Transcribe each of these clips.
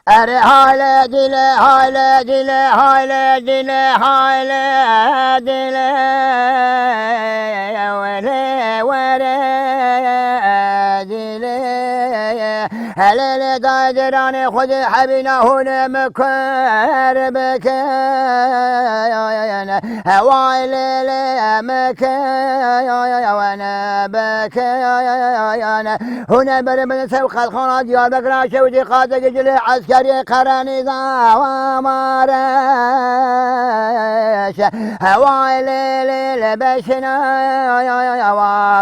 اره حال دل حال دل حال دل حال دل وره وره دل هلال دادران خود حبینا هون مکر بکن هوای لیل مکن بکن هون برمن سوق الخانات دیار بکن شوجی قاضی جل عسکری قرنی زوامارش هوای لیل بشنا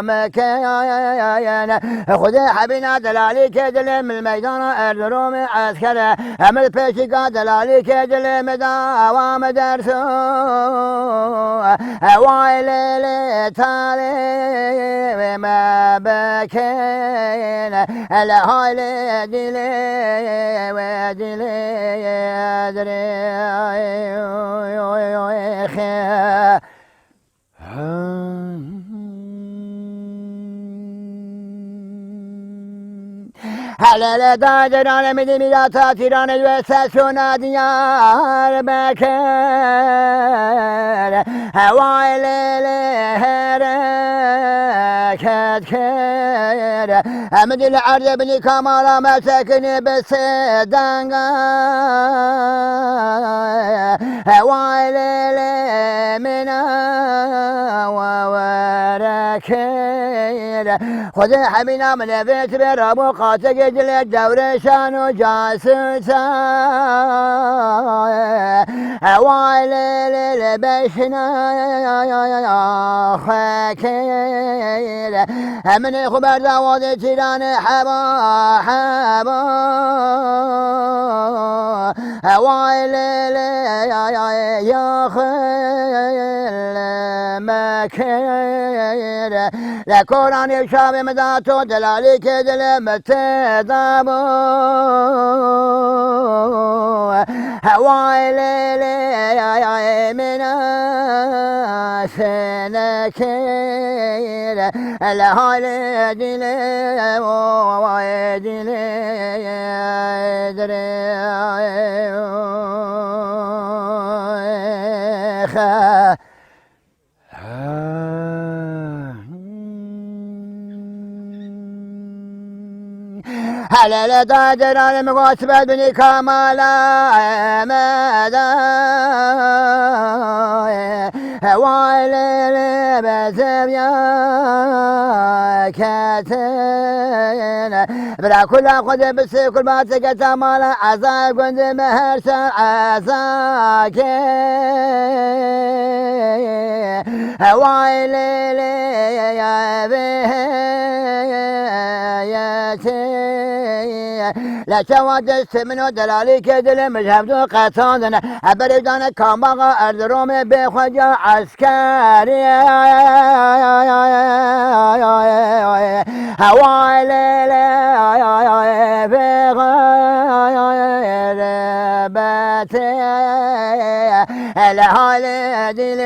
مکن خود حبینا دلالی که دل من میدان اردروم عسکر عمل پیشی که دلالی که دل مداوام درسو هوای لیل تالی ما بکن الهای دل و دل دری هلال دادران میدی میراتا تیران دوستشون دیار بکر هوای لیل حرکت کر همه دل عرض بنی کامالا مسکنی بسدنگا هوای لیل منا ورکر خود حمینا من بیت برابو قاتل دل دورشان و جاسوسا هوای لیل بشنا خکر همین خبر دواد تیران حبا حبا هوای لیل یا خل مکر لکورانی شاب مداتو دلالی که دل متدابو هوای لیل منا سنکر الهال دل و دل درخ هلال دادران مقاسبت بنی کامالا مدا هوای لیل بزبیا کتن برا کل خود بسی کل باتی که تمالا عزا گند مهرسان عزا که هوای لیل لشوا دست منو دلالی که دل مذهب دو قطاندن ابردان کاماغا اردروم بخوجا عسکری هوای لیل بغیر بته الحال دل